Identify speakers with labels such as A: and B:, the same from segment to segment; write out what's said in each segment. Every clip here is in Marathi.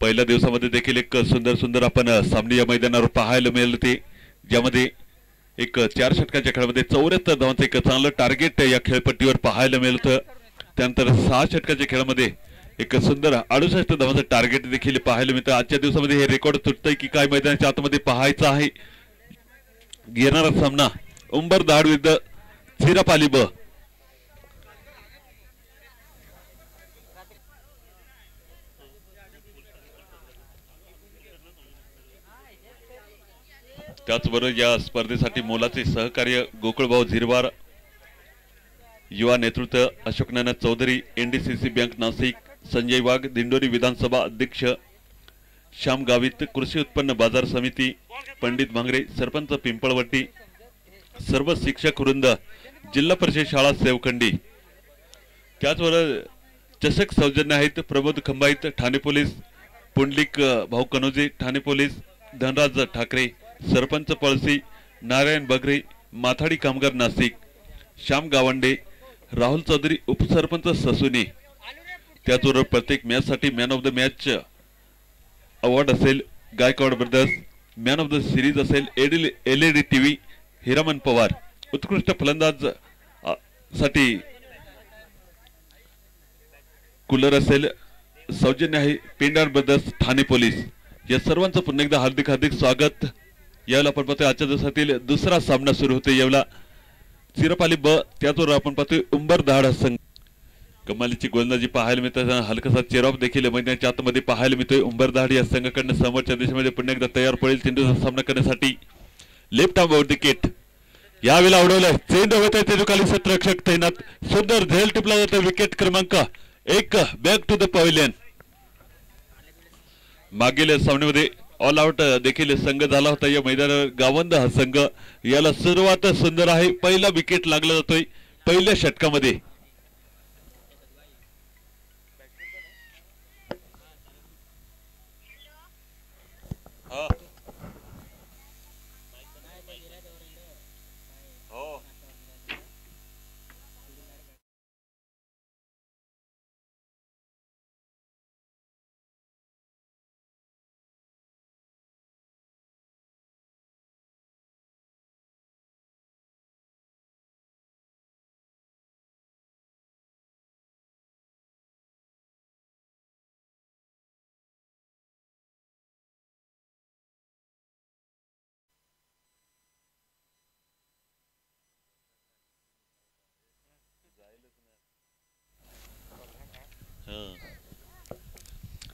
A: पहिल्या दिवसामध्ये देखील एक सुंदर सुंदर आपण सामने या मैदानावर पाहायला मिळाले ते, ज्यामध्ये एक 4 षटकांच्या खेळामध्ये 74 धावांचं एक चांगलं टार्गेट या खेळपट्टीवर पाहायला मिळतं। त्यानंतर 6 षटकांच्या खेळामध्ये एक सुंदर 68 धावांचं टार्गेट देखील पाहायला मिळतं। आजच्या दिवसामध्ये हे रेकॉर्ड तुटतंय की काय मैदानाच्या आतमध्ये पाहायचं आहे। घेणारा सामना उंबरदाड विरुद्ध चिरापाली ब। त्याचबरोबर या स्पर्धेसाठी मोलाचे सहकार्य गोकुळभाऊ झिरवार, युवा नेतृत्व अशोकनाना चौधरी, एनडीसीसी बँक नाशिक, संजय वाघ, दिंडोरी विधानसभा अध्यक्ष, श्याम गावित, कृषी उत्पन्न बाजार समिती, पंडित भांगरे, सरपंच पिंपळवट्टी, सर्व शिक्षक वृंद, जिल्हा परिषद शाळा सेवखंडी। त्याचबरोबर चषक सौजन्य आहेत प्रमोद खंबाईत ठाणे पोलीस, पुंडलिक भाऊ कनोजे ठाणे पोलीस, धनराज ठाकरे सरपंच पळसी, नारायण बगरे माथाडी कामगार नाशिक, श्याम गावंडे, राहुल चौधरी उपसरपंच ससुनी। त्याचबरोबर प्रत्येक मॅच साठी man of the match award असेल Gaikwad brothers, man of the series असेल एलईडी टीव्ही हिरामन पवार, उत्कृष्ट फलंदाज साठी कूलर असेल सौजन्य आहे पेंडार ब्रदर्स ठाणे पोलीस। या सर्वांचं पुन्हा एकदा हार्दिक हार्दिक स्वागत। यावेळेला आपण पाहतोय आजच्या दिवसातील दुसरा सामना सुरू होतोय यावेळेला चिरपाली ब, त्याचबरोबर आपण पाहतोय उंबरदाड संघ। कमालीची गोलंदाजी पाहायला मिळते, हलकासा चेरॉफ देखील मैदानाच्या आतमध्ये पाहायला मिळतोय। उंबरदाड या संघाकडून समोरच्या दिशेमध्ये पुन्हा एकदा तयार पडेल चेंडूचा सामना करण्यासाठी। लेफ्ट आर्म विकेट यावेळेला उडवलाय, चेंडू होत आहे चेंडूखाली क्षेत्ररक्षक तैनात, सुंदर झेल टिपला जातो। विकेट क्रमांक 1 बॅक टू द पवेलियन। मागील सामन्यामध्ये ऑल आउट देखील संघ झाला होता या मैदानावर गावंद हा संघ। याला सुरुवात सुंदर आहे, पहिला विकेट लागला जातोय पहिल्या षटकामध्ये।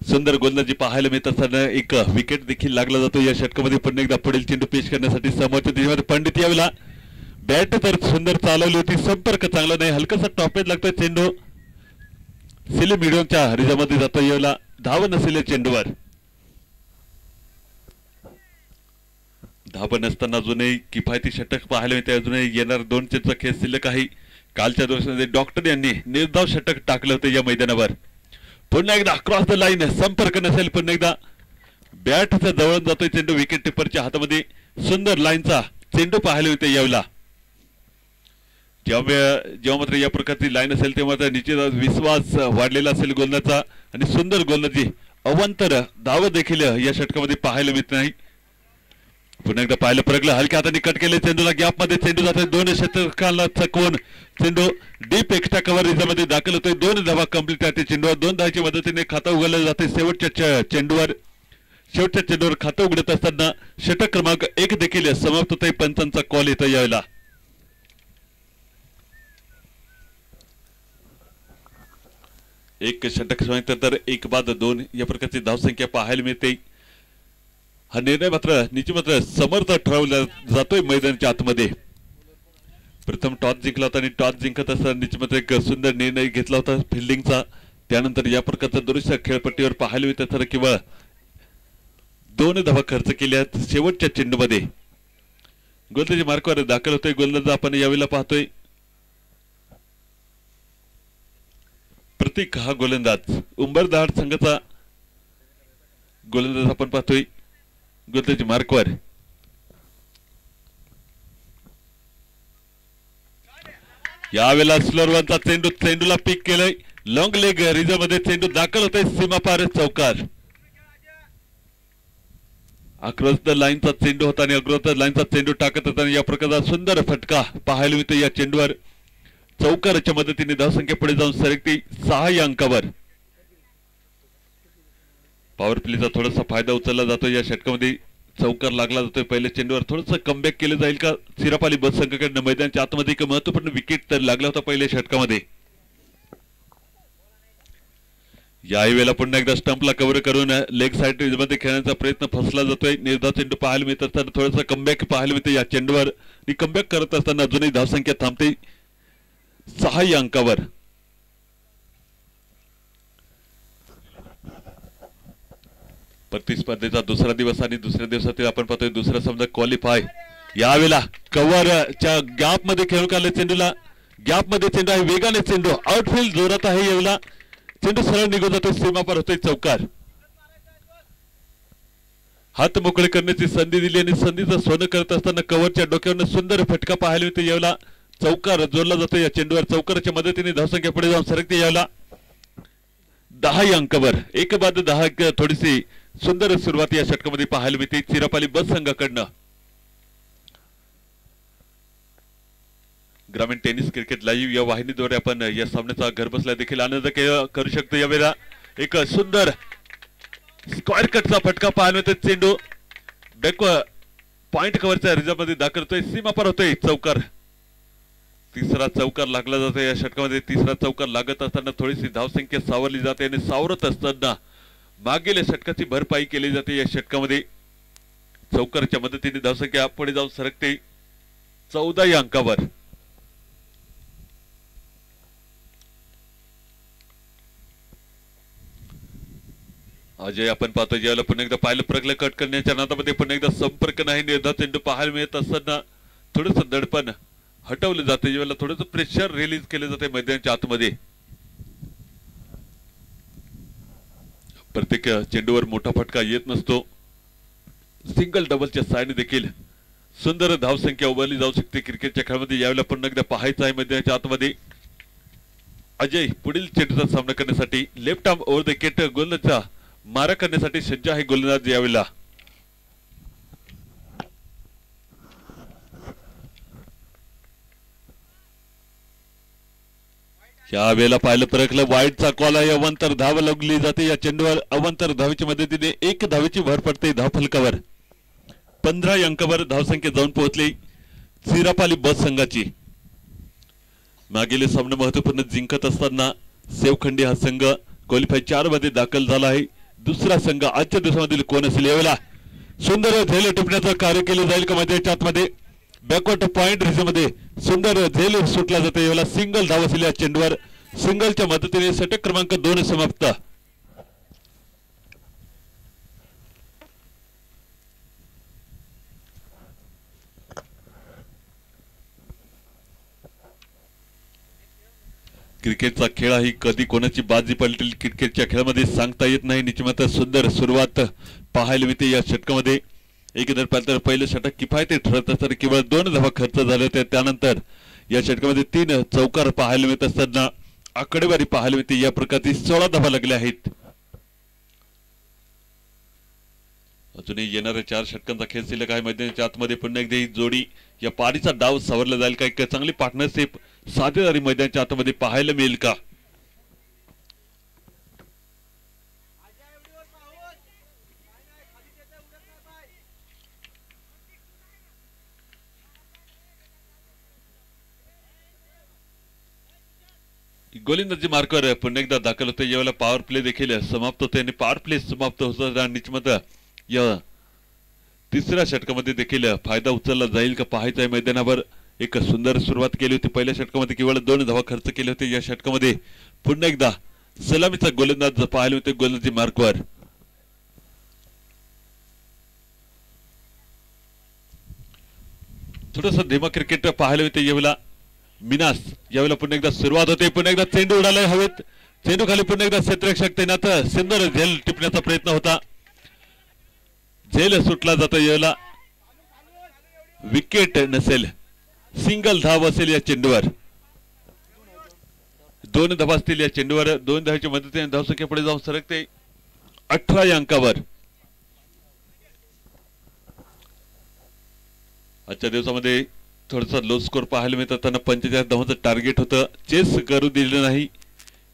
A: सुंदर गोलंदाजी पाहायला मिळत असताना एक विकेट देखील लागला जातो या षटकामध्ये। पुन्हा एकदा पुढील चेंडू पेश करण्यासाठी समोरच्या दिशेमध्ये पंडित यावेळेला बॅट तर सुंदर चालवली होती, संपर्क चांगला नाही, हलकासा टॉपेज लागतोय चेंडू सिली मिडियमच्या हरिजामध्ये जातो। यावेळेला धाव नसेल या चेंडूवर, धाव नसताना अजूनही किफायती षटक पाहायला मिळते। अजूनही येणार 2 चेंडूचा खेळ शिल्लक आहे। कालच्या दिवसामध्ये डॉक्टर यांनी निर्धाव षटक टाकलं होतं या मैदानावर। पुन्हा एकदा क्रॉस द लाईन, संपर्क नसेल, पुन्हा एकदा बॅटच्या जवळ जातोय चेंडू विकेट टिपरच्या हातामध्ये। सुंदर लाईनचा चेंडू पाहायला मिळते यावेळेला। जेव्हा मात्र या प्रकारची लाईन असेल तेव्हा निश्चित विश्वास वाढलेला असेल गोलंदाजाचा आणि सुंदर गोलंदाजी अवंतर धाव देखील या षटकामध्ये पाहायला मिळत नाही। पुन्हा एकदा पाहायला परगलं, हलक्या हाताने कट केले चेंडूला, गॅप मध्ये चेंडू जातोय, 2 षटकांना चकवून चेंडू डीप एक्स्ट्रा कव्हर रिझामध्ये दाखल होतोय। 2 धावा कंप्लीट आहे चेंडूवर, 2 धावाच्या मदतीने खातं उघडलं जाते शेवटच्या चेंडूवर खातं उघडत असताना षटक क्रमांक 1 देखील समाप्त होतोय। पंचांचा कॉल येतो यावेळेला। एक षटक तर 1 बाद 2 या प्रकारची धावसंख्या पाहायला मिळते। हा निर्णय मात्र समर्थ ठरवला जातोय मैदानाच्या आतमध्ये। प्रथम टॉस जिंकला होता आणि टॉस जिंकत असताना निश्चित एक सुंदर निर्णय घेतला होता फिल्डिंगचा। त्यानंतर या प्रकारचा दृश्य खेळपट्टीवर पाहायला मिळत तर किंवा 2 धावा खर्च केल्या शेवटच्या चेंडूमध्ये। गोलंदाजी मार्कवर दाखल होतोय गोलंदाज आपण यावेळेला पाहतोय। प्रतीक हा गोलंदाज उंबरदाड संघाचा गोलंदाज आपण पाहतोय गोलंदाजी मार्कवर। यावेळेला स्लोरवनचा चेंडूला पिक केलंय, लॉंग लेग रिझर्व मध्ये चेंडू दाखल होतोय सीमापार चौकार। अक्रॉस द लाईनचा चेंडू होता आणि अक्रॉस द लाईनचा चेंडू टाकत असताना या प्रकारचा सुंदर फटका पाहायला मिळतो या चेंडूवर चौकाराच्या मदतीने धावसंख्या पुढे जाऊन सरकते 6 या अंकावर. पॉवर प्लेचा थोडासा फायदा उचलला जातो या षटकामध्ये चौकार लागला जातोय पहिल्या चेंडूवर थोडंसं कमबॅक केलं जाईल का सिरापाली बस संघाकडनं मैदानाच्या आतमध्ये एक महत्त्वपूर्ण विकेट तर लागला होता पहिल्या षटकामध्ये. याही वेळेला पुन्हा एकदा स्टंपला कव्हर करून लेग साइड मध्ये खेळण्याचा प्रयत्न फसला जातोय. निर्धाव चेंडू पाहायला मिळत असताना थोडासा कमबॅक पाहायला मिळते या चेंडूवर आणि कमबॅक करत असताना अजूनही धावसंख्या थांबते 6 या अंकावर. प्रतिस्पर्धेचा दुसरा दिवस आणि दुसऱ्या दिवसातील आपण पाहतोय दुसरा सामना क्वालिफाय. यावेळेला कव्हरच्या गॅप मध्ये खेळून काढले चेंडूला गॅप मध्ये चेंडू आहे वेगाने चेंडू आउटफील्ड जोरात आहे. यावेळेला चेंडू सरळ निघून जातोय सीमा पार होतोय चौकार. हात मोकळे करण्याची संधी दिली आणि संधीचं सोनं करत असताना कव्हरच्या डोक्यावर सुंदर फटका पाहायला मिळतो. यावेळेला चौकार जोडला जातो या चेंडूवर चौकाराच्या मदतीने धावसंख्या पुढे जाऊन सरकते. यावेळेला 10 या अंकावर 1-10 थोडीशी सुंदर सुरुवात या षटकामध्ये पाहायला मिळते चिरापाली बस संघाकडनं. ग्रामीण टेनिस क्रिकेट लाईव्ह या वाहिनीद्वारे आपण या सामन्याचा घरबसल्या देखील आनंद करू शकतो. यावेळेला एक सुंदर स्क्वेअर कटचा फटका पाहायला मिळतो. चेंडू बॅक पॉइंट कव्हरच्या रिझर्व्ह मध्ये दाखल होतोय सीमा पार होतोय चौकार. तिसरा चौकार लागला जातो या षटकामध्ये. तिसरा चौकार लागत असताना थोडीशी धावसंख्या सावरली जाते आणि सावरत असताना मागील षटकाची भरपाई केली जाते या षटकामध्ये. चौकारच्या मदतीने धावसंख्या पुढे जाऊन सरकते 14 या अंकावर. अजय आपण पाहतो ज्याला पुन्हा एकदा पाहिलं प्रगलं कट करण्याच्या नादामध्ये पुन्हा एकदा संपर्क नाही निर्धाव चेंडू पाहायला मिळत असताना थोडंसं दडपण हटवलं जाते. ज्यावेळेला थोडंसं प्रेशर रिलीज केलं जाते मैदानाच्या आतमध्ये. प्रत्येक चेंडूवर मोठा फटका येत नसतो. सिंगल डबलच्या साइड देखील सुंदर धावसंख्या उभारली जाऊ शकते क्रिकेटच्या खेळामध्ये. यावेळेला पुन्हा एकदा पाहायचं आहे मैदानाच्या आतमध्ये. अजय पुढील चेंडूचा सामना करण्यासाठी left arm over the wicket गोलंदाजचा मारा करण्यासाठी सज्ज आहे गोलंदाज. यावेळेला यावेळेला पाहिलं परखलं वाईटचा कॉल आहे. अवंतर धाव लागली जाते या चेंडूवर. अवंतर धावेच्या मदतीने 1 धावेची भर पडते धाव फलकावर. 15 अंकावर धावसंख्या जाऊन पोहोचली चिरापाली बस संघाची. मागील सामना महत्वपूर्ण जिंकत असताना सेवखंडी हा संघ क्वालिफाय 4 मध्ये दाखल झाला आहे. दुसरा संघ आजच्या दिवसामधील कोण असेल यावेळेला सुंदर झेल टिपण्याचं कार्य केलं जाईल का मैदानाच्या आतमध्ये. बॅकवर्ड पॉइंट रेषेमध्ये सुंदर झेल सुटला जाते. यावेळेला सिंगल धाव असेल या चेंडूवर. सिंगलच्या मदतीने षटक क्रमांक 2 समाप्त. क्रिकेटचा खेळ ही कधी कोणाची बाजी पलटेल क्रिकेटच्या खेळामध्ये सांगता येत नाही. निश्चित सुंदर सुरुवात पाहायला मिळते या षटकामध्ये. एकंदर पाहिलं पहिलं षटक किफायती ठरत असताना केवळ 2 धावा खर्च झाले होते. त्यानंतर या षटकामध्ये 3 चौकार पाहायला मिळत असताना आकडेवारी पाहायला मिळते या प्रकारची 16 धावा लागल्या आहेत. अजूनही येणाऱ्या 4 षटकांचा खेळ शिल्लक आहे मैदानाच्या आतमध्ये. पुन्हा एकदा ही जोडी या पारीचा डाव सावरला जाईल का. एक चांगली पार्टनरशिप साधेदारी मैदानाच्या आतमध्ये पाहायला मिळेल का. गोलंदाजी मार्कवर पुन्हा एकदा दाखल होते. यावेळेला पॉवर प्ले देखील समाप्त होते आणि पॉवर प्ले समाप्त होता निश्चित या तिसऱ्या षटकामध्ये देखील फायदा उचलला जाईल का पाहायचा आहे मैदानावर. एक सुंदर सुरुवात केली होती पहिल्या षटकामध्ये केवळ 2 धावा खर्च केले होते. या षटकामध्ये पुन्हा एकदा सलामीचा गोलंदाज पाहायला होते गोलंदाजी मार्कवर. थोडंसं धीमा क्रिकेट पाहायला होते यावेळेला. मिनास यावेळेला पुन्हा एकदा सुरुवात होते. पुन्हा एकदा चेंडू उडाला हवेत. चेंडू खाली पुन्हा एकदा क्षेत्ररक्षक तैनात. सुंदर झेल टिपण्याचा प्रयत्न होता. झेल सुटला जातो. यावेळेला विकेट नसेल सिंगल धाव असेल या चेंडूवर. 2 धावा असतील या चेंडूवर. 2 धावाच्या मदतीने धावसंख्या पुढे जाऊन सरकते 18 या अंकावर. आजच्या दिवसामध्ये थोडासा लो स्कोर पाहायला मिळत असताना 45 धावांचं टार्गेट होतं, चेस करू दिलं नाही.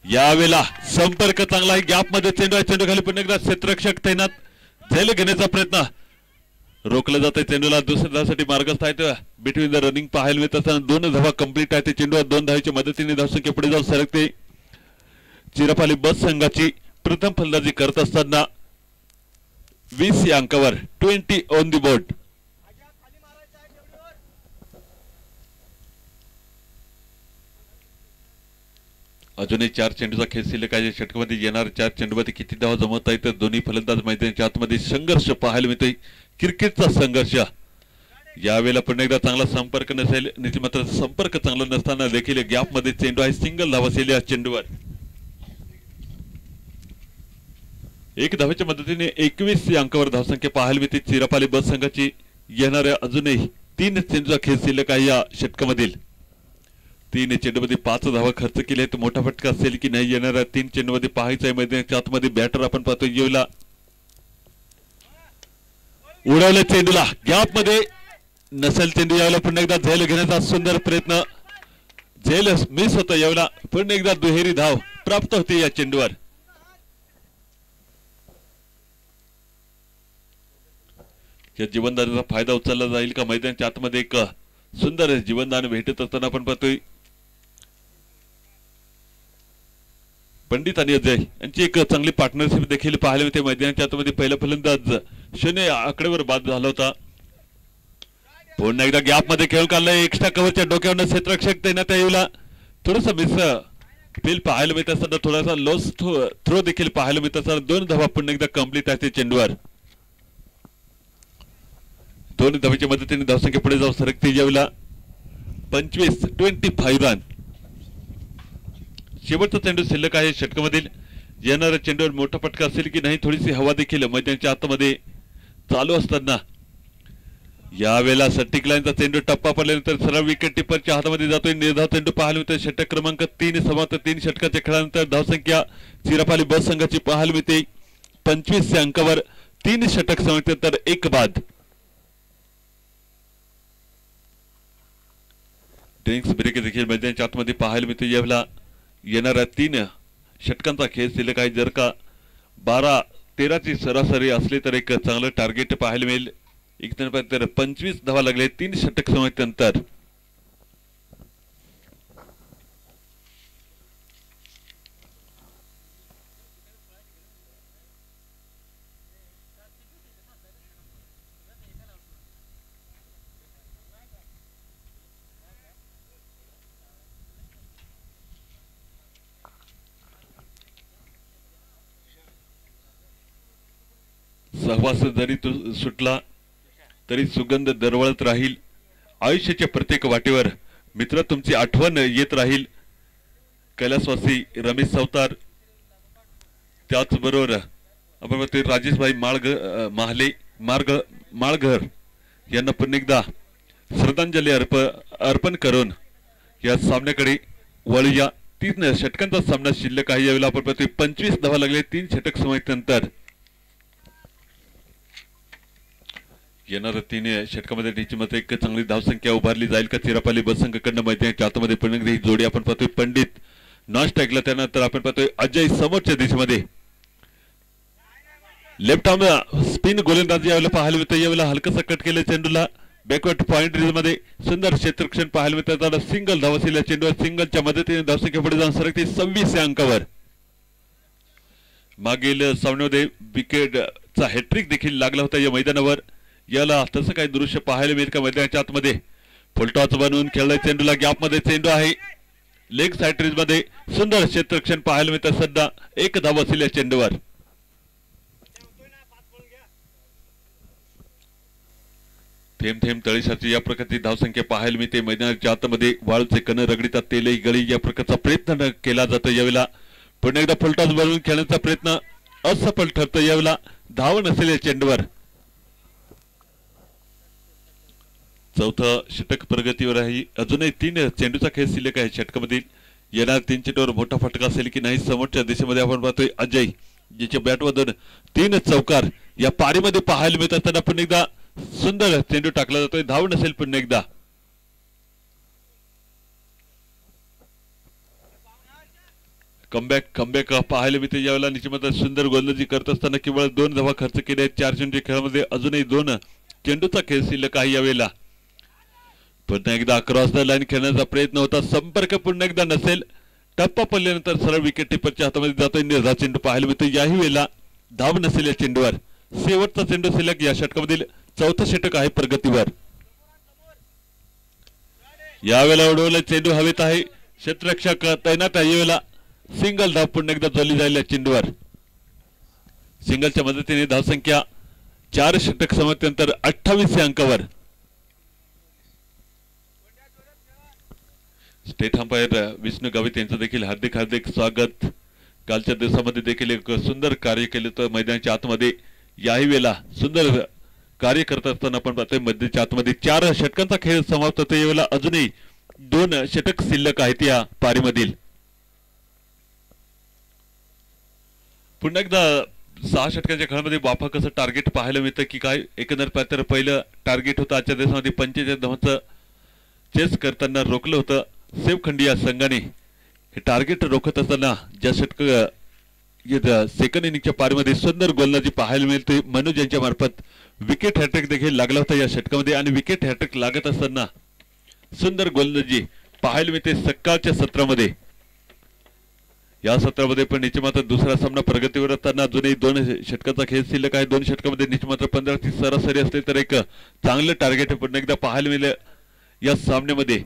A: यावेळेला संपर्क चांगला आहे, गॅप मध्ये चेंडू आहे, चेंडू खाली पुन्हा एकदा क्षेत्ररक्षक तैनात, झेल घेण्याचा प्रयत्न रोखलं जात आहे. चेंडूला दुसऱ्या धावासाठी मार्गस्थ आहेत. बिटवीन द रनिंग पाहायला मिळत असताना 2 धावा कंप्लीट आहे. चेंडूवर 2 धावांच्या मदतीने धावसंख्या पुढे जाऊन सरकते. चिरपाली बस संघाची प्रथम फलंदाजी करत असताना 20 या अंकावर 20 ऑन दी बोर्ड. अजूनही 4 चेंडूचा खेळ शिल्लक आहे. षटकामध्ये येणार 4 चेंडूमध्ये किती धावा जमवता येतात, दोन्ही फलंदाज मैदानाच्या आतमध्ये संघर्ष पाहायला मिळतोय, क्रिकेटचा संघर्ष. यावेळेला पुन्हा एकदा चांगला संपर्क नसेल, मात्र संपर्क चांगला नसताना देखील गॅप मध्ये चेंडू आहे, सिंगल धावा असेल या चेंडूवर. 1 धावेच्या मदतीने 21 या अंकावर धावसंख्या पाहायला मिळते चिरपाली बस संघाची. येणाऱ्या अजूनही 3 चेंडूचा खेळ शिल्लक आहे या षटकामधील. 3 चेंडूमध्ये 5 धावा खर्च केले आहेत, मोठा फटका असेल की नाही येणाऱ्या 3 चेंडूमध्ये पाहायचा आहे. मैदानाच्या आतमध्ये बॅटर आपण पाहतो येऊला उडवलं चेंडूला, गॅप मध्ये नसेल चेंडू. यावेळेला पुन्हा एकदा झेल घेण्याचा सुंदर प्रयत्न, झेल मिस होतं. यावेळेला पुन्हा एकदा दुहेरी धाव प्राप्त होते या चेंडूवर. या जीवनदानाचा फायदा उचलला जाईल का? मैदानाच्या आतमध्ये एक सुंदर जीवनदान भेटत असताना आपण पाहतोय पंडित आणि अजय यांची एक चांगली पार्टनरशिप देखील पाहायला मिळते. मैदानाच्या आतमध्ये पहिला फलंदाज 0 आकड्यावर बाद झाला होता. पुन्हा एकदा गॅप मध्ये खेळ काढलाय, एक्स्ट्रा कव्हरच्या डोक्यावर क्षेत्ररक्षक तैनात येऊला. थोडस मिस फील पाहायला मिळत असताना थोडासा लॉस थ्रो देखील पाहायला मिळत असताना 2 धावा पुन्हा एकदा कंप्लीट आहे चेंडूवर. 2 धावेच्या मदतीने धावसंख्या पुढे जाऊ सरकते. यावेळेला 25 रन. शेवटचा चेंडू शिल्लक आहे षटकामधील. येणाऱ्या चेंडूवर मोठा फटका असेल की नाही, थोडीशी हवा देखील मैदानाच्या आतमध्ये चालू असताना यावेळेला सटिक लाईनचा चेंडू टप्पा पडल्यानंतर सरळ विकेट टिपरच्या हातामध्ये जातोय. निर्धाव चेंडू पाहायला मिळतोय. षटक क्रमांक 3 समाप्त 3 षटकाच्या खेळानंतर धावसंख्या चिरपाली बस संघाची पाहायला मिळते 25 या अंकावर. 3 षटक समाप्तीनंतर 1 बाद. ड्रिंक्स ब्रेक देखील मैदानाच्या आतमध्ये पाहायला मिळते. यावेळेला येणाऱ्या 3 षटकांचा खेळ शिल्लक आहे. जर का 12-13 ची सरासरी असली तर एक चांगलं टार्गेट पाहायला मिळेल. 25 धावा लागले 3 षटक समाप्तीनंतर. सहवास जरी सुटला तरी सुगंध दरवळत राहील. आयुष्याच्या प्रत्येक वाटेवर मित्र तुमची आठवण येत राहील. कैलासवासी रमेश सावतार, त्याचबरोबर आपण म्हणतोय राजेशभाई माळघर यांना पुन्हा एकदा श्रद्धांजली अर्पण करून या सामन्याकडे वळूया. 3 षटकांचा सामना शिल्लक आहे. यावेळेला आपण पाहतोय 25 धावा लागले 3 षटक समाप्तीनंतर. येणाऱ्या 3 षटकामध्ये टीममध्ये एक चांगली धावसंख्या उभारली जाईल का? चिरपाली बस संघाकडनं मैदानाच्या आतमध्ये पुन्हा ही जोडी आपण पाहतोय पंडित नॉन स्ट्राईकला. त्यानंतर आपण पाहतोय अजय समोरच्या दिशेमध्ये लेफ्ट आर्म स्पिन गोलंदाजी यावेळेला पाहायला मिळतं. यावेळेला हलकं कट केलं चेंडूला बॅकवर्ड पॉइंट मध्ये सुंदर क्षेत्ररक्षण पाहायला मिळतं. सिंगल धाव असेल चेंडूवर. सिंगलच्या मदतीने धावसंख्या पुढे जाऊन सरकते 26 या अंकावर. मागील सामन्यामध्ये विकेटचा हॅट्रिक देखील लागला होता या मैदानावर. याला तसं काही दृश्य पाहायला मिळेल का? मैदानाच्या आतमध्ये फुलटॉस बनवून खेळलाय चेंडूला, गॅप मध्ये चेंडू आहे. लेग साइड रीज मध्ये सुंदर क्षेत्ररक्षण पाहायला मिळतं. सध्या 1 धाव असेल या चेंडूवर. थेंब थेंब तळीसाची या प्रकारची धावसंख्या पाहायला मिळते. मैदानाच्या आतमध्ये वाळूचे कण रगडीतात तेलही गळी या प्रकारचा प्रयत्न केला जातो. यावेळेला पुन्हा एकदा फुलटॉस बनवून खेळण्याचा प्रयत्न असफल ठरतो. यावेळेला धाव नसेल या चेंडूवर. 4थं षटक प्रगतीवर आहे. अजूनही 3 चेंडूचा खेळ शिल्लक आहे षटकामधील. येणार 3 चेंडूवर मोठा फटका असेल की नाही. समोरच्या दिशेमध्ये आपण पाहतोय अजय ज्याच्या बॅटमधून 3 चौकार या पारीमध्ये पाहायला मिळत असताना पुन्हा एकदा सुंदर चेंडू टाकला जातोय, धाव नसेल पुन्हा एकदा. कमबॅक पाहायला मिळते यावेळेला. निश्चितच सुंदर गोलंदाजी करत असताना केवळ 2 धावा खर्च केल्या 4 चेंडू खेळामध्ये. अजूनही 2 चेंडूचा खेळ शिल्लक आहे यावेळेला. पुन्हा एकदा क्रॉस द लाईन खेळण्याचा प्रयत्न होता, संपर्क पुन्हा एकदा नसेल. टप्पा पडल्यानंतर सरळ विकेट टिपरच्या हातामध्ये जातोय. निर्धार चेंडू पाहायला मिळतो याही वेळेला. धाव नसेल या चेंडूवर. शेवटचा चेंडू शिल्लक या षटकामधील चौथा षटक आहे प्रगतीवर. यावेळेला उडवला चेंडू हवेत आहे. क्षेत्ररक्षक तैनात आहे यावेळेला. सिंगल धाव पुन्हा एकदा जोडली जाईल या चेंडूवर. सिंगलच्या मदतीने धावसंख्या 4 षटक समाप्तीनंतर 28 अंकावर. स्टेट अंपायर विष्णू गावित यांचं देखील हार्दिक स्वागत. कालच्या दिवसामध्ये देखील एक सुंदर कार्य केले तर मैदानाच्या आतमध्ये. याही वेळेला सुंदर कार्य करत असताना आपण पाहतोय मैदानाच्या आतमध्ये 4 षटकांचा खेळ समाप्त होतो. यावेळेला अजूनही 2 षटक शिल्लक आहेत या पारीमधील. पुन्हा एकदा 6 षटकांच्या खेळामध्ये बापा कसं टार्गेट पाहायला मिळतं की काय. एकंदर पाहता पहिलं टार्गेट होतं आजच्या दिवसामध्ये 45 धावांचं चेस करताना रोखलं होतं सेफ खंडी या संघाने. हे टार्गेट रोखत असताना ज्या षटक सेकंड इनिंगच्या पारीमध्ये सुंदर गोलंदाजी पाहायला मिळते. मनोज यांच्या मार्फत विकेट हॅट्रिक देखील लागला होता या षटकामध्ये आणि विकेट हॅट्रिक लागत असताना सुंदर गोलंदाजी पाहायला मिळते सकाळच्या सत्रामध्ये. या सत्रामध्ये पण निश्चित मात्र दुसरा सामना प्रगतीवर असताना अजूनही 2 षटकाचा खेळ शिल्लक आहे. 2 षटकामध्ये निश्चित मात्र 15 ची सरासरी असते तर एक चांगलं टार्गेट पुन्हा एकदा पाहायला मिळेल या सामन्यामध्ये.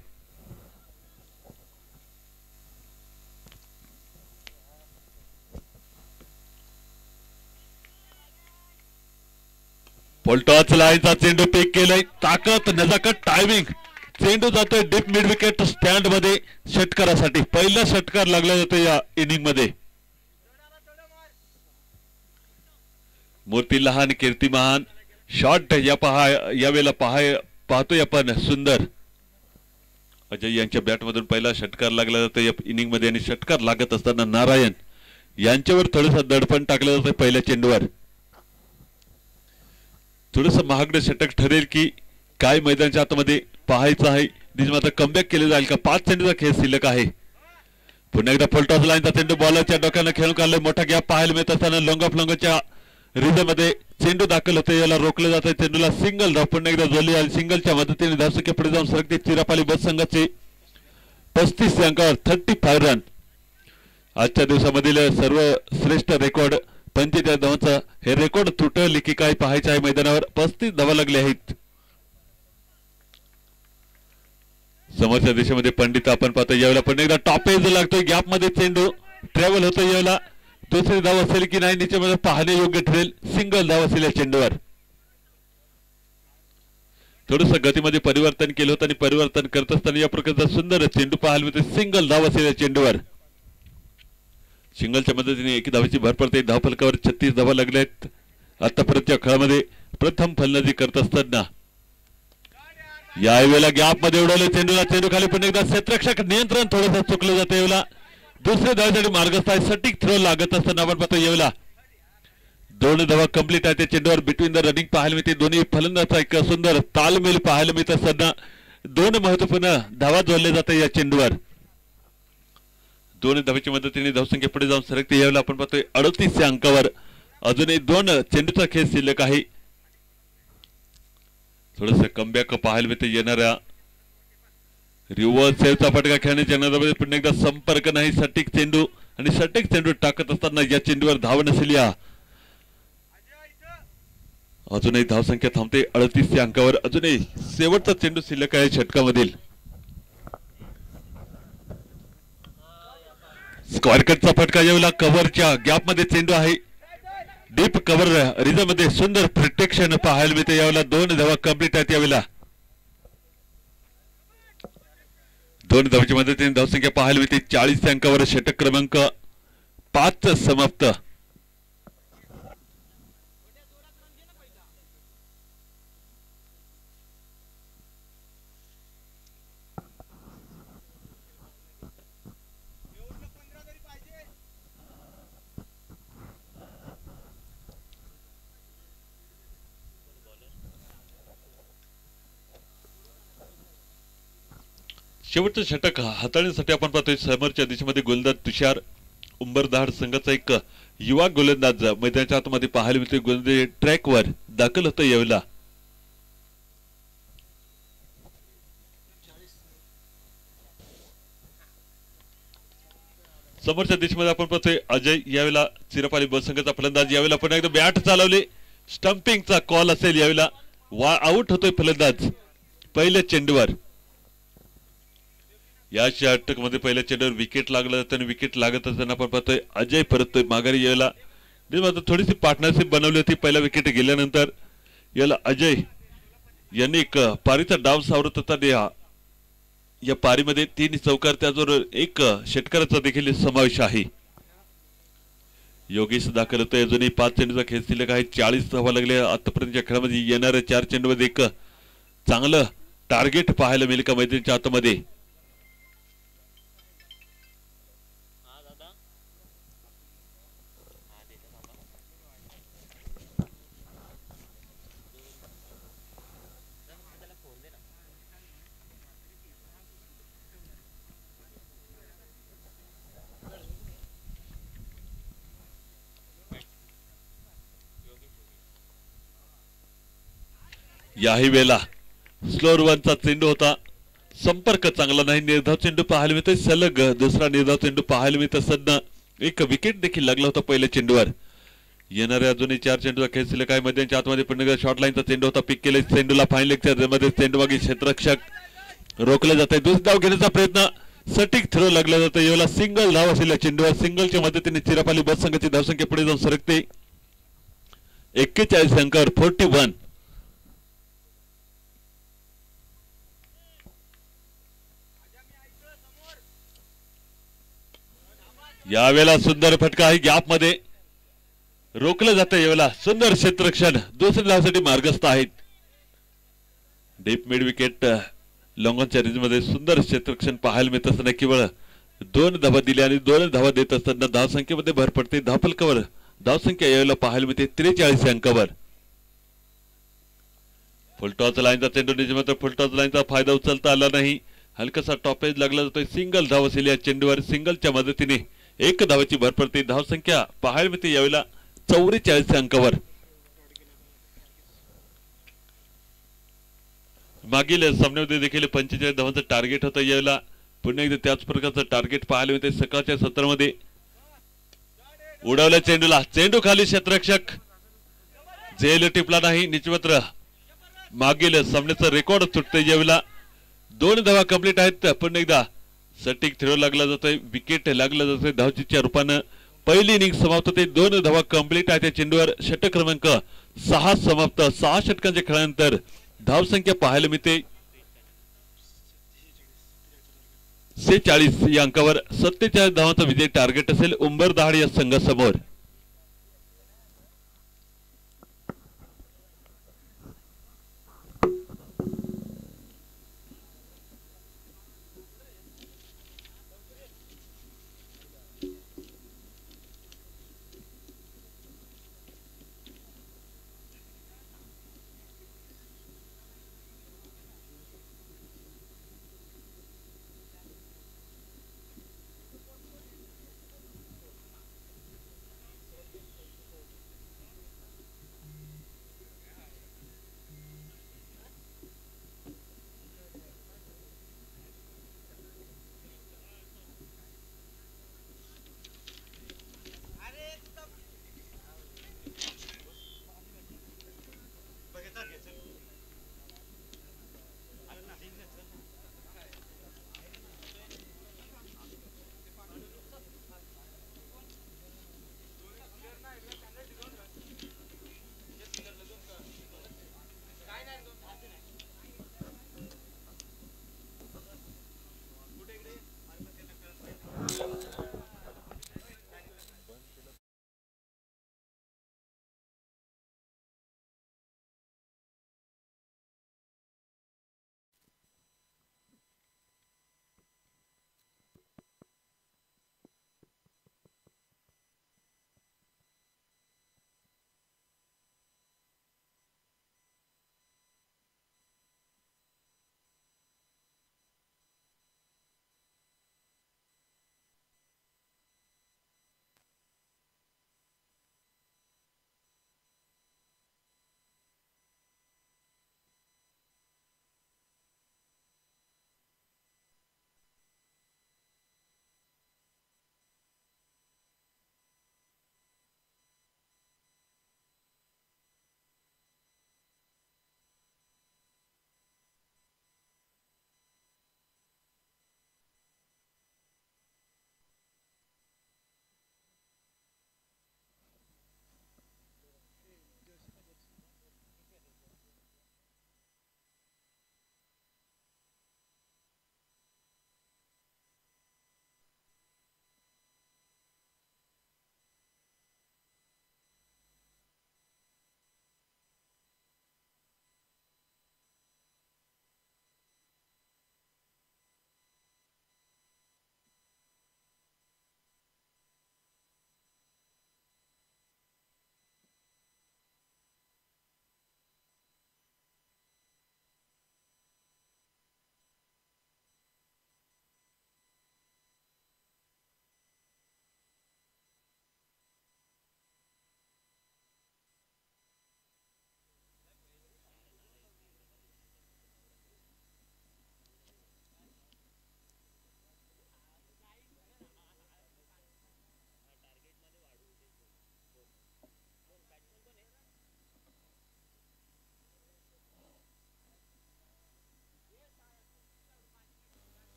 A: पोल्टॉच लाईनचा चेंडू पेक केलाय. ताकद नजाकत टायमिंग. चेंडू जातोय डीप मिड विकेट स्टँड मध्ये षटकारासाठी. पहिला षटकार लागला जातो या इनिंग मध्ये. मूर्ती लहान कीर्ती महान. शॉट यावेळेला पाहतोय आपण सुंदर. अजय यांच्या बॅट मधून पहिला षटकार लागला जातो या इनिंग मध्ये आणि षटकार लागत असताना नारायण यांच्यावर थोडंसं दडपण टाकलं जातं पहिल्या चेंडूवर. थोडंसं महागडं षटक ठरेल की काय मैदानाच्या आतमध्ये पाहायचं आहे. आता कमबॅक केले जाईल का. 5 चेंडूचा खेळ शिल्लक आहे. पुन्हा एकदा फुलटॉस लाईनचा चेंडू बॉलरच्या डोक्यानं खेळून काढलाय. मोठा गॅप पाहायला मिळत असताना लॉंग ऑफ लॉंगच्या रिझमध्ये चेंडू दाखल होते. याला रोखलं जातं. चेंडूला सिंगल धाव पुन्हा एकदा जोडली आणि सिंगलच्या मदतीने धावसंख्या पुढे जाऊन सरकते चिरापाली बस संघाचे 35 अंकावर 35 रन. आजच्या दिवसामधील सर्वश्रेष्ठ रेकॉर्ड 45 धावांचा हे रेकॉर्ड तुटले की काय पाहायचं आहे मैदानावर. 35 धावा लागले आहेत. समोरच्या दिशेमध्ये पंडित आपण पाहतो. यावेळेला पण एकदा टॉप एज लागतोय. गॅप मध्ये चेंडू ट्रॅव्हल होतो. यावेळेला दुसरी धाव असेल की नाही निश्चितमध्ये पाहणे योग्य ठरेल. सिंगल धाव असेल या चेंडूवर. थोडस गतीमध्ये परिवर्तन केलं होतं आणि परिवर्तन करत असताना या प्रकारचा सुंदर चेंडू पाहायला मिळतो. सिंगल धाव असेल या चेंडूवर. सिंगलच्या मदतीने 1 धावेची भर पडते. धावफलकावर 36 धावा लागल्या आहेत. आतापर्यंतच्या खेळामध्ये प्रथम फलंदाजी करत असताना यावेळेला गॅप मध्ये उडवले चेंडूला. चेंडू खाली पण एकदा क्षेत्ररक्षक नियंत्रण थोडंसं चुकलं जातं. यावेळेला दुसऱ्या धावेसाठी मार्गस्थ आहे. सटीक थ्रो लागत असताना आपण पाहतो यावेळेला 2 धावा कंप्लीट आहे. त्या चेंडूवर बिटवीन द रनिंग पाहायला मिळते. दोन्ही फलंदाजाचा एक सुंदर तालमेल पाहायला मिळत असताना 2 महत्वपूर्ण धावा जोडल्या जातात या चेंडूवर. 2 धावेच्या मदतीने धावसंख्या पुढे जाऊन सरकते. यावेळेला आपण पाहतोय 38 अंकावर अजूनही 2 चेंडूचा खेळ शिल्लक आहे. थोडस कमबॅक पाहायला मिळते. येणाऱ्या रिव्हर्स सेव्हचा फटका खेळण्याच्या नादामध्ये पुन्हा एकदा संपर्क नाही. सटीक चेंडू आणि सटीक चेंडू टाकत असताना या चेंडूवर धाव नसेल. या अजूनही धावसंख्या थांबते 38 अंकावर. अजूनही शेवटचा चेंडू शिल्लक आहे षटकामधील. स्क्वेअर कटचा फटका यावेळेला कव्हरच्या गॅप मध्ये चेंडू आहे. डीप कव्हर रिझम मध्ये सुंदर प्रोटेक्शन पाहायला मिळते. यावेळेला 2 धावा कंप्लीट आहेत. यावेळेला 2 धावांच्या मदतीने धावसंख्या पाहायला मिळते. 40 अंकावर षटक क्रमांक 5 समाप्त. शेवटचं षटक हाताळण्यासाठी आपण पाहतोय समोरच्या दिशेमध्ये गोलंदाज तुषार उंबरधाड संघाचा एक युवा गोलंदाज मैदानाच्या आतमध्ये पाहायला मिळतोय. गोलंदाज ट्रॅकवर दाखल होतं यावेळेला. समोरच्या दिशेमध्ये आपण पाहतोय अजय यावेळेला चिरपाली ब संघाचा फलंदाज. यावेळेला पुन्हा एकदा बॅट चालवले, स्टंपिंगचा कॉल असेल. यावेळेला आउट होतोय फलंदाज पहिल्या चेंडूवर. या षटकामध्ये पहिल्या चेंडूवर विकेट लागलं आणि विकेट लागत असताना आपण पाहतोय अजय परततोय माघारी. यावेळेला थोडीशी पार्टनरशिप बनवली होती पहिला विकेट गेल्यानंतर. याला अजय यांनी एक पारीचा डाव सावरत होता. या पारीमध्ये 3 चौकार त्याचबरोबर एक षटकाराचा देखील समावेश आहे. योगेश दाखल होतोय. अजूनही 5 चेंडूचा खेळ शिल्लक आहे. 40 धावा लागल्या आतापर्यंतच्या खेळामध्ये. येणाऱ्या 4 चेंडूमध्ये एक चांगलं टार्गेट पाहायला मिळेल का मैदानाच्या आतमध्ये. याही वेळेला स्लोअर वनचा चेंडू होता. संपर्क चांगला नाही. निर्धाव चेंडू पाहायला मिळतोय. सलग दुसरा निर्धाव चेंडू पाहायला मिळत असताना एक विकेट देखील लागला होता पहिल्या चेंडूवर. येणाऱ्या अजूनही 4 चेंडूचा खेळ शिल्लक आहे. मैदानाच्या आतमध्ये पुन्हा शॉर्ट लाईनचा चेंडू होता. पिक केले चेंडूला फाईन लेगच्या मध्ये चेंडू मागे क्षेत्ररक्षक रोखले जाते. दुसरी धाव घेण्याचा प्रयत्न सटीक थ्रो लागला जातो. यावेळेला सिंगल धाव असलेल्या चेंडूवर सिंगलच्या मदतीने चिरपाली बस संघाची धावसंख्या पुढे जाऊन सरकते 41 अंकावर 41. यावेळेला सुंदर फटका आहे. गॅप मध्ये रोखलं जातं. यावेळेला सुंदर क्षेत्ररक्षण दुसऱ्या धावसाठी मार्गस्थ आहेत. डीप मिड विकेट लॉंगॉनच्या रेंज मध्ये सुंदर क्षेत्ररक्षण पाहायला मिळत असताना केवळ 2 धावा दिल्या आणि 2 धावा देत असताना धावसंख्येमध्ये भर पडते. धावफलकावर धावसंख्या यावेळेला पाहायला मिळते 43 अंकावर. फुलटॉस लाईनचा चेंडू निजे मात्र फुलटॉस लाईनचा फायदा उचलता आला नाही. हलकासा टॉपेज लागला जातोय. सिंगल धाव असेल या चेंडूवर. सिंगलच्या मदतीने 1 धावाची भर पडते. धावसंख्या पाहायला मिळते यावेळेला 44 अंकावर. मागील सामन्यामध्ये देखील 45 धावांचं टार्गेट होतं. यावेळेला पुन्हा एकदा त्याच प्रकारचं टार्गेट पाहायला मिळते. सकाळच्या सत्रामध्ये उडवल्या चेंडूला. चेंडू खाली क्षेत्ररक्षक झेल टिपला नाही. निचमात्र मागील सामन्याचं रेकॉर्ड तुटतंय. यावेळेला 2 धावा कंप्लीट आहेत. पुन्हा एकदा सटीक थ्रो लागला जातोय. विकेट लागला जातोय. धावचीच्या रूपानं पहिली इनिंग समाप्त होते. 2 धावा कंप्लीट आहेत. चेंडूवर षटक क्रमांक 6 समाप्त. 6 षटकांच्या खेळानंतर धावसंख्या पाहायला मिळते 46 या अंकावर. 47 धावांचा विजय टार्गेट असेल उंबरधाड या संघासमोर.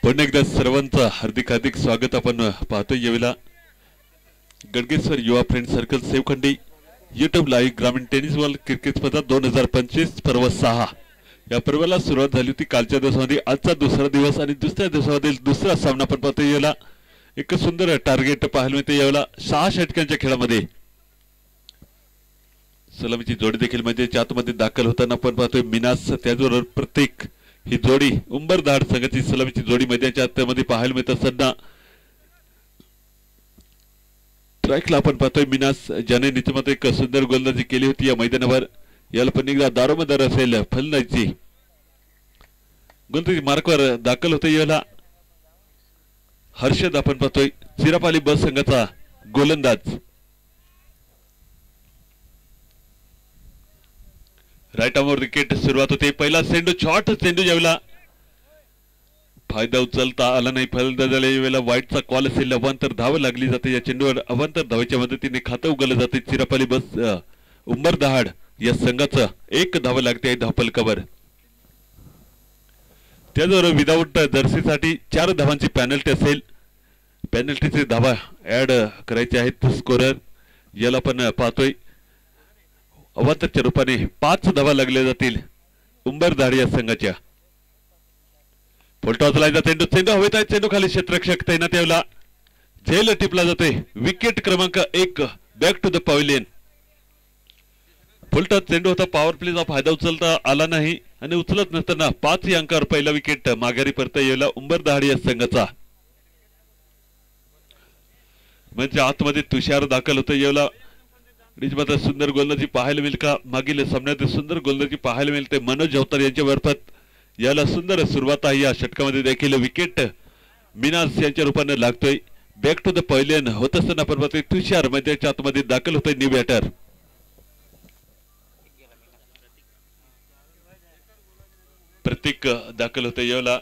A: पुन्हा एकदा सर्वांचं हार्दिक हार्दिक स्वागत आपण पाहतोय यावेळेला गडगेश्वर युवा फ्रेंड सर्कल सेवखंडी YouTube लाईव्ह ग्रामीण टेनिस बॉल क्रिकेट स्पर्धा 2025 पर्व 6 या पर्वाला सुरुवात झाली होती कालच्या दिवसामध्ये आजचा दुसरा दिवस आणि दुसऱ्या दिवसामधील दुसरा सामना पण पाहतोय यावेळेला एक सुंदर टार्गेट पाहायला मिळते यावेळेला 6 षटकांच्या खेळामध्ये सलामीची जोडी देखील मैदानाच्या आतमध्ये दाखल होताना आपण पाहतोय मिनास त्याचबरोबर प्रत्येक ही जोडी उंबरधाड संघाची सलामीची जोडी मैदानाच्या आतमध्ये पाहायला मिळत असताना ट्रॅकला आपण पाहतोय मिनास ज्याने नीचमध्ये एक सुंदर गोलंदाजी केली होती या मैदानावर याला पण एकदा दारोमदार असेल फलंदाजी गोलंदाजी मार्कवर दाखल होते याला हर्षद आपण पाहतोय चिरापाली बस संघाचा गोलंदाज राईट आर्मवर विकेट सुरुवात होते पहिला चेंडू शॉर्ट चेंडू यावेळेला फायदा उचलता आला नाही फलंदाजाला यावेळेला वाईटचा कॉल असेल अवांतर धाव लागली जाते या चेंडूवर अवांतर धावेच्या मदतीने खातं उघडलं जाते चिरापाली बस उंबरदहाड या संघाचं एक धाव लागते आहे धावफलकावर त्याचबरोबर विदाऊट जर्सीसाठी 4 धावांची पॅनल्टी असेल पॅनल्टीचे धावा ऍड करायचे आहेत स्कोरर याला पण पाहतोय अवांतरच्या रूपाने 5 धावा लागल्या जातील उंबरधाड या संघाच्या फुलटॉस लायचा चेंडू चेंडू हवेत आहे चेंडू खाली क्षेत्ररक्षक तैनात यावला झेल टिपला जाते विकेट क्रमांक 1 back to the pavilion full toss चेंडू होता पॉवर प्लेचा फायदा उचलता आला नाही आणि उचलत नसताना 5 या अंकावर पहिला विकेट माघारी परत यायला उंबरधाड या संघाचा म्हणजे आतमध्ये तुषार दाखल होतं यावला मात्र सुंदर गोलंदाजी पाहायला मिळेल का मागील सामन्यात सुंदर गोलंदाजी पाहायला मिळते मनोज अवतार यांच्या मार्फत याला सुंदर सुरुवात आहे या षटकामध्ये देखील विकेट मिनास यांच्या रूपाने लागतोय बॅक टू द पॅव्हिलियन होत असताना आपण पाहतोय तुषार मैदानाच्या आतमध्ये दाखल होतोय न्यू बॅटर प्रत्येक दाखल होतोय याला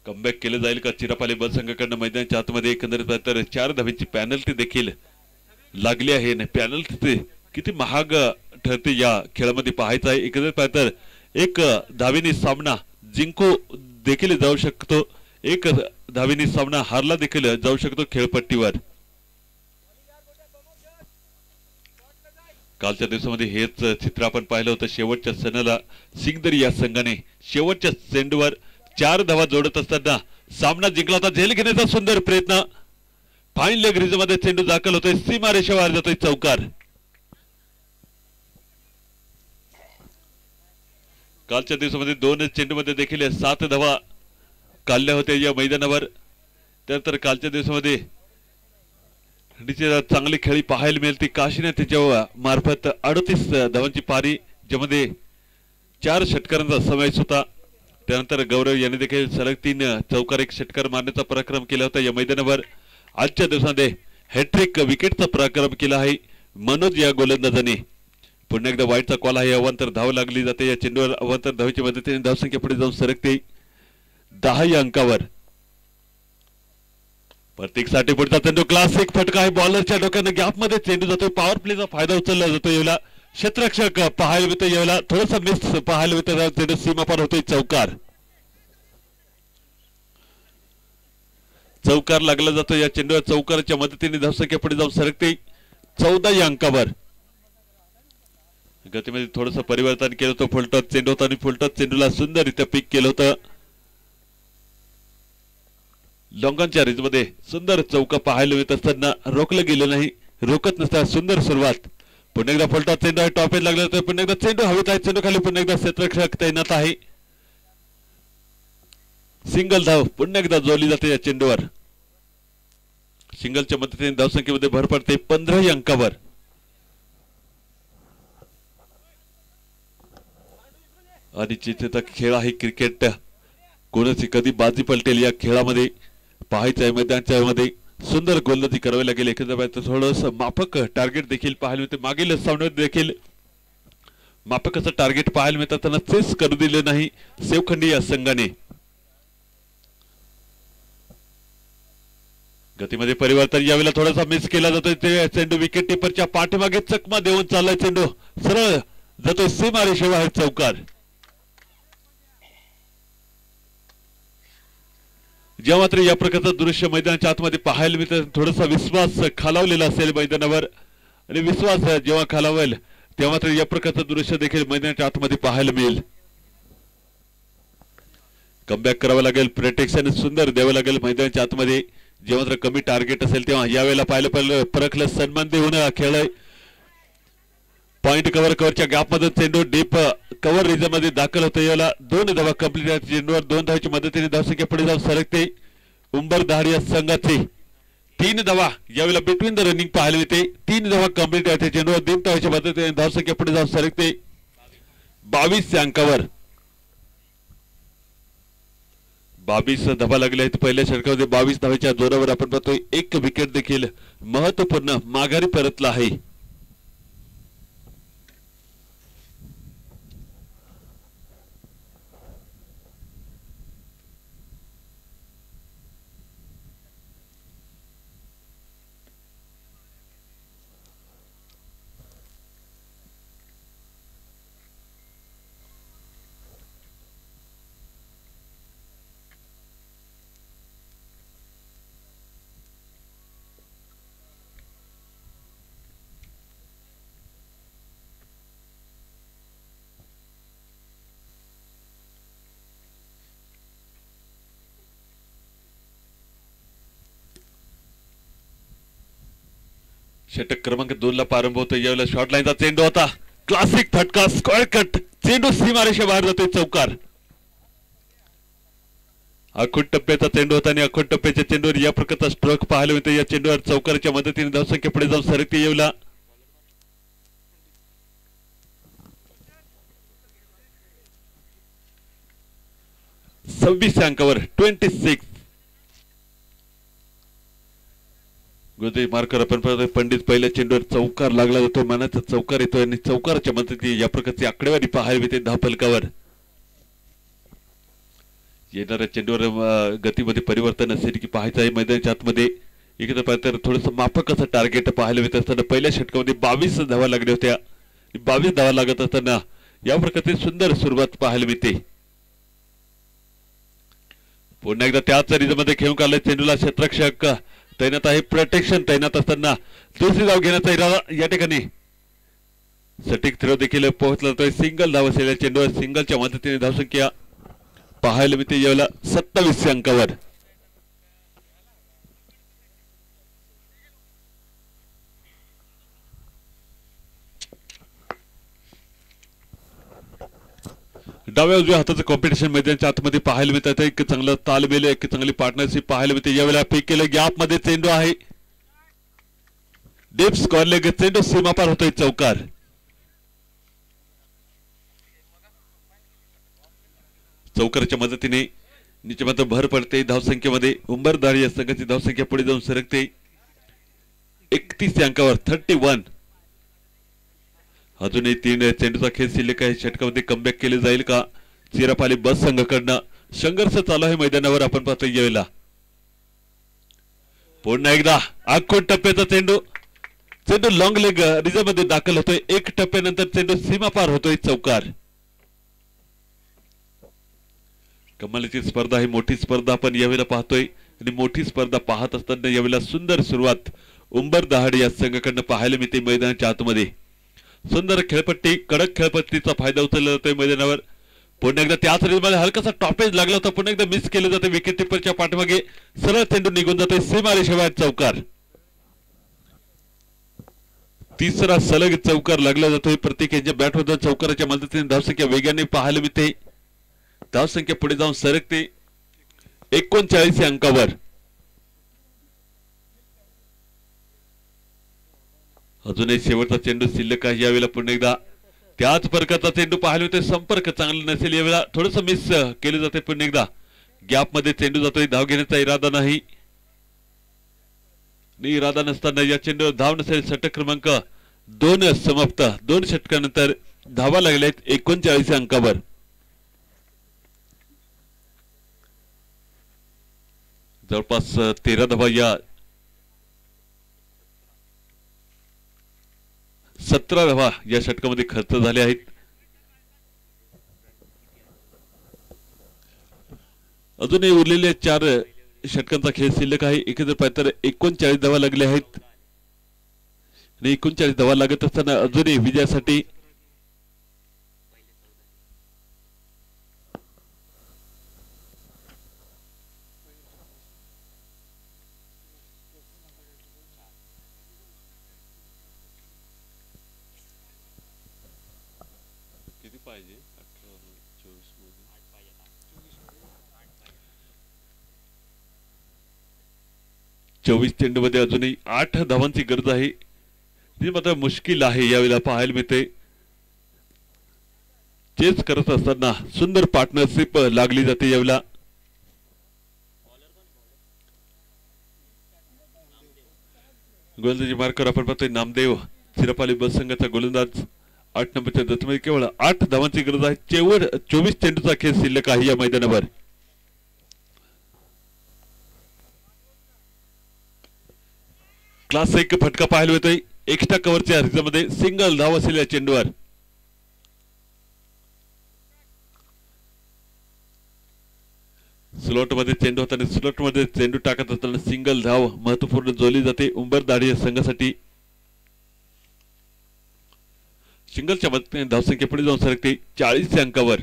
A: कमबॅक केलं जाईल का चिरापाली बल संघाकडनं मैदानाच्या आतमध्ये एकंदरीत 4 धावांची पॅनल्टी देखील लागली आहे आणि पॅनल्टी किती महाग ठरते या खेळामध्ये पाहायचं आहे एकंदरीत पाहतर एक धावेने सामना जिंकू देखील जाऊ शकतो एक धावेने सामना हारला देखील जाऊ शकतो खेळपट्टीवर कालच्या दिवसामध्ये हेच चित्र आपण पाहिलं होतं शेवटच्या सणाला सिंगदरी या संघाने शेवटच्या चेंडूवर 4 धावा जोडत असताना सामना जिंकला होता झेल घेण्याचा सुंदर प्रयत्न फाईन लेग रिज मध्ये चेंडू दाखल होतोय सीमा रेषेवर जातोय चौकार कालच्या दिवसामध्ये 2 चेंडूमध्ये देखील 7 धावा काढल्या होत्या या मैदानावर त्यानंतर कालच्या दिवसामध्ये चांगली खेळी पाहायला मिळते काशीने त्याच्या मार्फत 38 धावांची पारी ज्यामध्ये 4 षटकारांचा समावेश होता त्यानंतर गौरव यांनी देखील सलग 3 चौकार 1 षटकार मारण्याचा पराक्रम केला होता या मैदानावर आजच्या दिवसामध्ये हॅट्रिक विकेटचा पराक्रम केला आहे मनोज या गोलंदाजाने पुन्हा एकदा वाईटचा कॉल आहे अवांतर धाव लागली जाते या चेंडूवर अवांतर धावेच्या मदतीने धावसंख्या पुढे जाऊन सरकते 10 या अंकावर प्रत्येकसाठी पुढचा चेंडू क्लासिक फटका आहे बॉलरच्या डोक्याने गॅप मध्ये चेंडू जातो पॉवर प्लेचा फायदा उचलला जातो यावेळेला क्षेत्ररक्षक पाहायला मिळतो यावेळेला थोडासा मिस पाहायला मिळतो चेंडू सीमा पार होतोय चौकार चौकार लागला जातो या चेंडूवर चौकाराच्या मदतीने धावसंख्या पुढे जाऊन सरकते 14 या अंकावर गतीमध्ये थोडंसं परिवर्तन केलं होतं फुलटॉस चेंडू होता आणि फुलटॉस चेंडूला सुंदररित्या पिक केलं होतं लॉंगॉनच्या रेंजमध्ये सुंदर चौका पाहायला मिळत असताना रोखलं गेलं नाही, रोकत नसता सुंदर सुरुवात. पुन्हा एकदा फलटा चेंडू आहे, टॉप एज लागला तर पुन्हा एकदा चेंडू हवेत आहे, चेंडू खाली पुन्हा एकदा क्षेत्ररक्षक तैनात आहे. सिंगल धाव पुन्हा एकदा जोडली जाते या चेंडूवर. सिंगलच्या मदतीने धावसंख्येमध्ये भर पडते 15 अंकावर. अनिश्चितता खेळ आहे क्रिकेट. कोणाची कधी बाजी पलटेल या खेळामध्ये पाहायचं आहे. मैदानाच्या मध्ये सुंदर गोलंदाजी करावी लागेल. एखाद्या थोडस माफक टार्गेट देखील पाहायला मिळते. मागील सामन्यात देखील माफक असं टार्गेट पाहायला मिळतात, त्यांना चेस करू दिले नाही सेवखंडी या संघाने. गतीमध्ये परिवर्तन यावेळेला थोडासा मिस केला जातोय. ते चेंडू विकेट टिपरच्या पाठीमागे चकमा देऊन चाललाय. चेंडू सरळ जातोय सीमारेषेबाहेर चौकार. जेव्हा मात्र या प्रकारचं दृश्य मैदानाच्या आतमध्ये पाहायला मिळतं, थोडासा विश्वास खालावलेला असेल मैदानावर, आणि विश्वास जेव्हा खालावेल तेव्हा मात्र या प्रकारचं दृश्य देखील मैदानाच्या आतमध्ये पाहायला मिळेल. कमबॅक करावं लागेल, प्रोटेक्शन सुंदर द्यावं लागेल मैदानाच्या आतमध्ये. जेव्हा मात्र कमी टार्गेट असेल तेव्हा यावेळेला पाहिलं परखलं सन्मान देऊन खेळ आहे. पॉइंट कव्हरच्या गॅप मध्ये चेंडू डीप कव्हर रिजन मध्ये दाखल होतो. याला 2 धावा कंप्लीट. चेंडूवर 2 धावांच्या मदतीने धावसंख्या पुढे जाऊन सरकते. उंबर दहाडिया संघाचे 3 धावा यावेळेला बिटवीन द रनिंग पाहायला मिळते. 3 धावा कंप्लीट आहे. चेंडूवर 2 धावांच्या मदतीने धावसंख्या पुढे जाऊन सरकते 22 अंकावर. 22 धावा लागले आहेत पहिल्या षटकामध्ये. 22 धावेच्या जोरावर आपण पाहतोय एक विकेट देखील महत्वपूर्ण माघारी परतला आहे. षटक क्रमांक 2 ला प्रारंभ होतो. यावेळेला शॉर्ट लाईनचा चेंडू होता. क्लासिक फटका, स्क्वेअर कट, चेंडू सीमारेषे बाहेर जातोय चौकार. अखोट टप्प्याचा चेंडू होता आणि अखोट टप्प्याच्या चेंडूवर या प्रकारचा स्ट्रोक पाहायला मिळतो. या चेंडूवर चौकाराच्या मदतीने धावसंख्या पुढे जाऊन सरकते. यावेळेला 26 अंकावर 26. गोदे मार्कर आपण पाहतोय. पंडित पहिल्या चेंडूवर चौकार लागला जातो. मनाचा चौकार येतोय आणि चौकाराच्या मदतीने या प्रकारची आकडेवारी पाहायला मिळते धावफलकावर. येणाऱ्या चेंडूवर गतीमध्ये परिवर्तन असेल की पाहायचं आहे मैदानाच्या आतमध्ये. इकडे पाहिलं थोडंसं माफक असं टार्गेट पाहायला मिळत असताना पहिल्या षटकामध्ये 22 धावा लागल्या होत्या. 22 धावा लागत असताना या प्रकारची सुंदर सुरुवात पाहायला मिळते. पुन्हा एकदा त्याच रिजमध्ये खेळून काढलाय. चेंडूला क्षेत्ररक्षक तैनात आहे. प्रोटेक्शन तैनात असताना दुसरी धाव घेण्याचा इरादा या ठिकाणी सटीक थ्रो देखील पोहोचला जातोय. सिंगल धाव असलेल्या चेंडूवर सिंगलच्या मदतीने धावसंख्या पाहायला मिळते. यावेळेला 27 अंकावर. डाव्या उजव्या हाताचं कॉम्पिटिशन मैदानाच्या आतमध्ये पाहायला मिळतं. एक चांगलं तालमेल, एक चांगली पार्टनरशिप पाहायला मिळते. यावेळेला फेक केलं. गॅप मध्ये चेंडू आहे. डीप स्क्वेअर लेग, चेंडू सीमापार होतोय चौकार. चौकाराच्या मदतीने नीचे मात्र भर पडते धावसंख्येमध्ये. उंबरदारी या संघाची धावसंख्या पुढे जाऊन सरकते 31 अंकावर 31. अजूनही 3 चेंडूचा खेळ शिल्लक आहे. षटकामध्ये कमबॅक केले जाईल का? चिरापाली बस संघाकडनं संघर्ष चालू आहे मैदानावर आपण पाहतोय. यावेळेला पुन्हा एकदा आखोट टप्प्याचा चेंडू, चेंडू लॉंग लेग रिझर्व मध्ये दाखल होतोय. 1 टप्प्यानंतर चेंडू सीमापार होतोय चौकार. कमालीची स्पर्धा ही मोठी स्पर्धा आपण यावेळेला पाहतोय आणि मोठी स्पर्धा पाहत असताना यावेळेला सुंदर सुरुवात उंबर दहाडी या संघाकडनं पाहायला मिळते. मैदानाच्या आतमध्ये सुंदर खेळपट्टी, कडक खेळपट्टीचा फायदा उचलला जातोय मैदानावर. पुन्हा एकदा त्याच मध्ये हलकासा टॉपेज लागला होता, पुन्हा एकदा मिस केलं जाते विकेट टिपरच्या पाठीमागे सरळ चेंडू निघून जातोय सीमारेषेबाहेर चौकार. तिसरा सलग चौकार लागला जातोय. प्रत्येकाच्या बॅटमधून चौकाराच्या मदतीने धावसंख्या वेगाने पाहायला मिळते. धावसंख्या पुढे जाऊन सरकते 39 अंकावर. अजूनही शेवटचा चेंडू शिल्लक आहे. यावेळेला पुन्हा एकदा त्याच प्रकारचा चेंडू पाहायला मिळतोय. संपर्क चांगला नसेल यावेळेला, थोडस मिस केलं जाते. पुन्हा एकदा गॅप मध्ये चेंडू जातोय. धाव घेण्याचा इरादा नाही. इरादा नसताना या चेंडूवर धाव नसेल. षटक क्रमांक 2 समाप्त. 2 षटकानंतर धावा लागल्या आहेत 39 अंकावर. जवळपास 13 धावा या 17 धावा या षटकामध्ये खर्च झाले आहेत. अजूनही उरलेले 4 षटकांचा खेळ शिल्लक आहे. एकत्र पाहता 39 धावा लागल्या आहेत आणि 39 धावा लागत असताना अजूनही विजयासाठी किती पाहिजे? 24 चेंडूमध्ये अजूनही 8 धावांची गरज आहे. ती मात्र मुश्किल आहे यावेळेला पाहायला मिळते. चेस करत असताना सुंदर पार्टनरशिप लागली जाते यावेळेला. गोलंदाजी मार्कर आपण पाहतोय नामदेव चिरपाली बस संघाचा गोलंदाज 8 नंबरच्या दत्तमध्ये. केवळ 8 धावांची गरज आहे. 24 चेंडूचा खेळ शिल्लक आहे या मैदानावर. क्लास 1 फटका पाहायला मिळतोय. एक्स्ट्रा कव्हरच्या हरिजामध्ये सिंगल धाव असलेल्या चेंडूवर. स्लॉट मध्ये चेंडू होताना स्लॉट मध्ये चेंडू टाकत असताना सिंगल धाव महत्वपूर्ण जोडली जाते उंबरदाढी संघासाठी. सिंगलच्या मदतीने धावसंख्या पुढे जाऊन सरकते 40 अंकावर.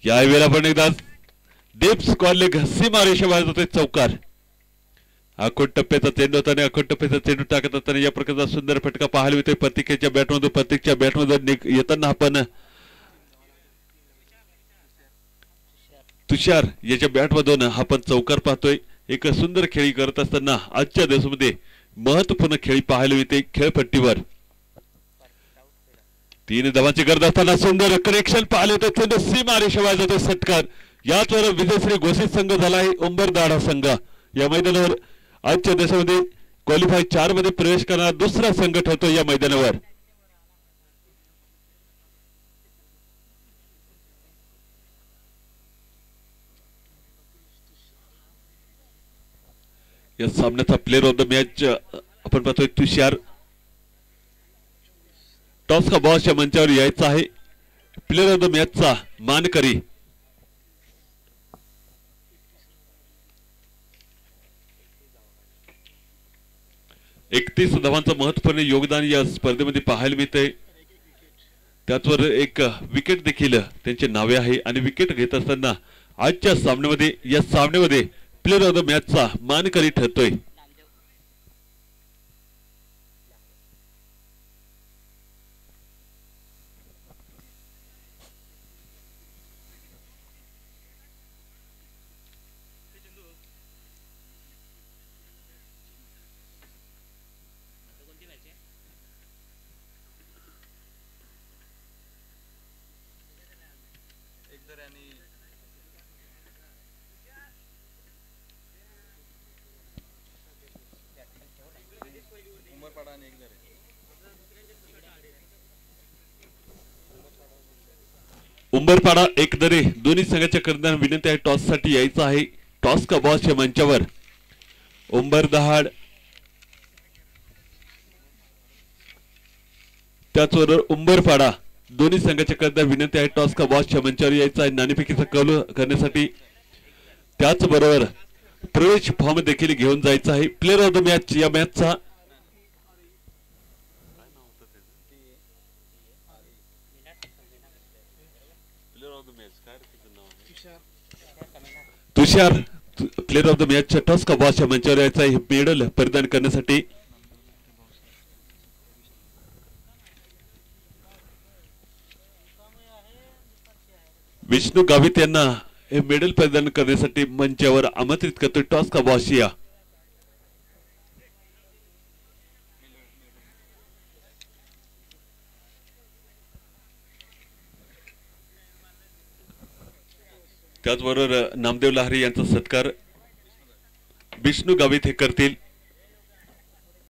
A: या वेळेला पण एकदा डीप स्क्वेअर लेग सीमारेषेबाहेर जातोय चौकार. अखोट टप्प्याचा चेंडू होताना अखोट टप्प्याचा चेंडू टाकत असताना या प्रकारचा सुंदर फटका पाहायला मिळतोय. प्रत्येकाच्या बॅटमधून येताना आपण तुषार याच्या बॅटमधून आपण चौकार पाहतोय. एक सुंदर खेळी करत असताना आजच्या दिवसामध्ये महत्वपूर्ण खेळी पाहायला मिळते खेळपट्टीवर. 3 धावांची गरज असताना सुंदर कनेक्शन पाहिले तर चेंडू सीमारेषेबाहेर जातो षटकार. याचवर विजयश्री घोषित संघ झाला आहे उंबरदाढा संघ. या मैदानावर आजच्या देशामध्ये क्वालिफाय 4 मध्ये प्रवेश करणारा दुसरा संघ ठरतो या मैदानावर. या सामन्याचा प्लेअर ऑफ द मॅच आपण पाहतोय तुषार. टॉस का बॉसच्या मंचावर यायचा आहे. प्लेअर ऑफ द मॅचचा मानकरी 31 धावांचं महत्वपूर्ण योगदान या स्पर्धेमध्ये पाहायला मिळतंय. त्याचवर एक विकेट देखील त्यांचे नावे आहे आणि विकेट घेत असताना आजच्या सामन्यामध्ये प्लेअर ऑफ द मॅचचा मानकरी ठरतोय. उंबरपाडा एकदरे दोन्ही संघाच्या कर्णधार विनंती आहे टॉस साठी यायचं आहे. टॉस का बॉसच्या मंचावर उंबरदहाड त्याचबरोबर उंबरपाडा दोन्ही संघाच्या कर्णधार विनंती आहे टॉस का बॉसच्या मंचावर यायचं आहे नाणेफेकीचा कौल करण्यासाठी. त्याचबरोबर प्रवेश फॉर्म देखील घेऊन जायचा आहे. प्लेअर ऑफ द मॅच या मॅचचा तुषार प्लेअर ऑफ द मॅचच्या टॉस का बॉसच्या मंचावर यायचा हे मेडल परिधान करण्यासाठी विष्णू गावित यांना हे मेडल प्रदान करण्यासाठी मंचावर आमंत्रित करतो टॉस का बॉसिया. त्याचबरोबर नामदेव लहारी यांचा सत्कार विष्णू गावित हे करतील.